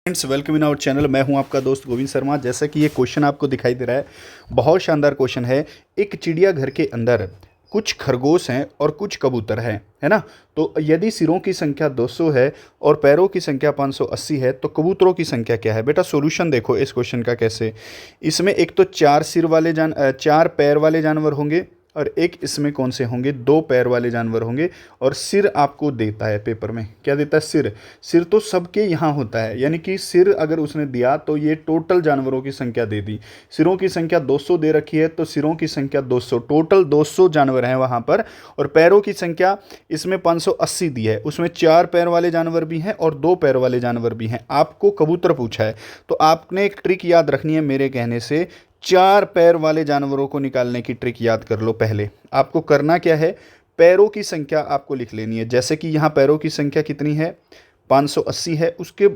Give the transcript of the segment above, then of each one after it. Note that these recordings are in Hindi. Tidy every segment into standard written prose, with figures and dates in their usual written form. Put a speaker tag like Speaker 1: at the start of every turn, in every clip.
Speaker 1: Friends, welcome in our channel. मैं हूं आपका दोस्त गोविंद शर्मा। जैसा कि ये क्वेश्चन आपको दिखाई दे रहा है, बहुत शानदार क्वेश्चन है। एक चिड़ियाघर के अंदर कुछ खरगोश हैं और कुछ कबूतर हैं, है ना। तो यदि सिरों की संख्या 200 है और पैरों की संख्या 580 है तो कबूतरों की संख्या क्या है? बेटा सॉल्यूशन देखो इस क्वेश्चन का कैसे। इसमें एक तो चार पैर वाले जानवर होंगे और एक इसमें कौन से होंगे? दो पैर वाले जानवर होंगे। और सिर आपको देता है पेपर में, क्या देता है? सिर। सिर तो सबके यहाँ होता है, यानी कि सिर अगर उसने दिया तो ये टोटल जानवरों की संख्या दे दी। सिरों की संख्या 200 दे रखी है तो सिरों की संख्या 200, टोटल 200 जानवर हैं वहाँ पर। और पैरों की संख्या इसमें 580 दी है, उसमें चार पैर वाले जानवर भी हैं और दो पैर वाले जानवर भी हैं। आपको कबूतर पूछा है तो आपने एक ट्रिक याद रखनी है मेरे कहने से। चार पैर वाले जानवरों को निकालने की ट्रिक याद कर लो। पहले आपको करना क्या है, पैरों की संख्या आपको लिख लेनी है। जैसे कि यहाँ पैरों की संख्या कितनी है? 580 है।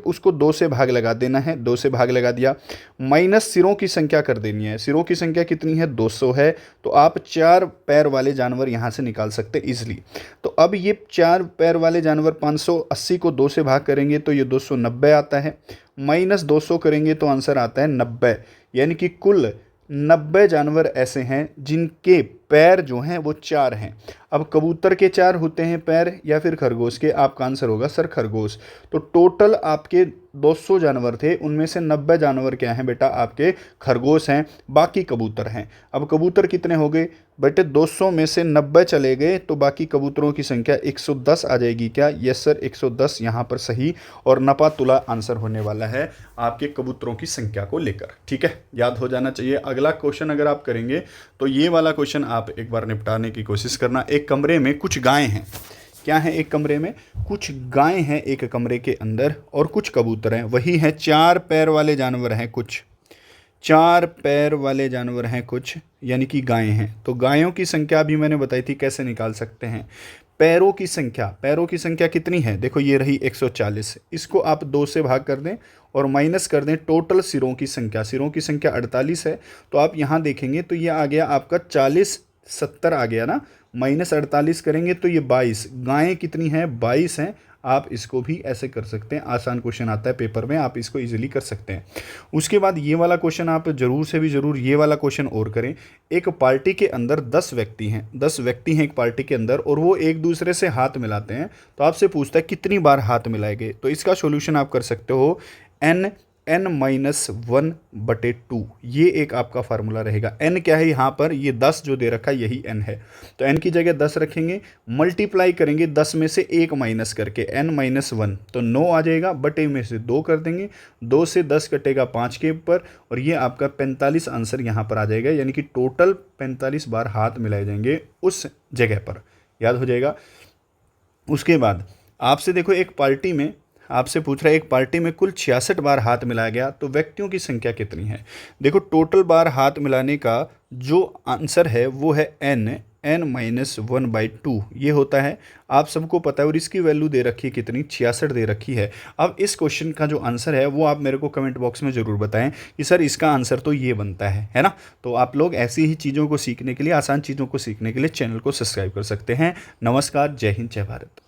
Speaker 1: उसको 2 से भाग लगा देना है, 2 से भाग लगा दिया। माइनस सिरों की संख्या कर देनी है। सिरों की संख्या कितनी है? 200 है। तो आप चार पैर वाले जानवर यहाँ से निकाल सकते इजली। तो अब ये चार पैर वाले जानवर 580 को 2 से भाग करेंगे तो ये 290 आता है। माइनस 200 करेंगे तो आंसर आता है 90। यानी कि कुल 90 जानवर ऐसे हैं जिनके पैर जो हैं वो चार हैं। अब कबूतर के चार होते हैं पैर या फिर खरगोश के? आपका आंसर होगा सर खरगोश। तो टोटल आपके 200 जानवर थे, उनमें से 90 जानवर क्या हैं बेटा? आपके खरगोश हैं, बाकी कबूतर हैं। अब कबूतर कितने हो गए बेटे? 200 में से 90 चले गए तो बाकी कबूतरों की संख्या 110 आ जाएगी। क्या? यस सर, 110 यहाँ पर सही और नपा तुला आंसर होने वाला है आपके कबूतरों की संख्या को लेकर। ठीक है, याद हो जाना चाहिए। अगला क्वेश्चन अगर आप करेंगे तो ये वाला क्वेश्चन आप एक बार निपटाने की कोशिश करना। एक कमरे में कुछ गायें हैं। क्या है? एक कमरे में कुछ गायें हैं एक कमरे के अंदर और कुछ कबूतर हैं। वही है, चार पैर वाले जानवर हैं कुछ, चार पैर वाले जानवर हैं कुछ, यानी कि गायें हैं। तो गायों की संख्या भी मैंने बताई थी कैसे निकाल सकते हैं। पैरों की संख्या, पैरों की संख्या कितनी है? देखो ये रही 140। इसको आप 2 से भाग कर दें और माइनस कर दें टोटल सिरों की संख्या। सिरों की संख्या 48 है। तो आप यहाँ देखेंगे तो ये आ गया आपका 40, 70 आ गया ना। माइनस 48 करेंगे तो ये 22। गायें कितनी हैं? 22 हैं। आप इसको भी ऐसे कर सकते हैं। आसान क्वेश्चन आता है पेपर में, आप इसको इजीली कर सकते हैं। उसके बाद ये वाला क्वेश्चन आप जरूर से भी जरूर ये वाला क्वेश्चन और करें। एक पार्टी के अंदर 10 व्यक्ति हैं, 10 व्यक्ति हैं एक पार्टी के अंदर और वो एक दूसरे से हाथ मिलाते हैं। तो आपसे पूछता है कितनी बार हाथ मिलाएंगे? तो इसका सॉल्यूशन आप कर सकते हो n-1/2। ये एक आपका फार्मूला रहेगा। n क्या है यहाँ पर? ये 10 जो दे रखा है यही n है। तो n की जगह 10 रखेंगे, मल्टीप्लाई करेंगे 10 में से 1 माइनस करके, n-1 तो 9 आ जाएगा। बटे में से 2 कर देंगे, 2 से 10 कटेगा 5 के ऊपर और ये आपका 45 आंसर यहाँ पर आ जाएगा। यानी कि टोटल 45 बार हाथ मिलाए जाएंगे उस जगह पर। याद हो जाएगा। उसके बाद आपसे देखो एक पार्टी में आपसे पूछ रहा है एक पार्टी में कुल 66 बार हाथ मिलाया गया तो व्यक्तियों की संख्या कितनी है? देखो टोटल बार हाथ मिलाने का जो आंसर है वो है n-1/2 ये होता है। आप सबको पता है और इसकी वैल्यू दे रखी है कितनी? 66 दे रखी है। अब इस क्वेश्चन का जो आंसर है वो आप मेरे को कमेंट बॉक्स में ज़रूर बताएं कि सर इसका आंसर तो ये बनता है ना। तो आप लोग ऐसी ही चीज़ों को सीखने के लिए, आसान चीज़ों को सीखने के लिए चैनल को सब्सक्राइब कर सकते हैं। नमस्कार, जय हिंद, जय भारत।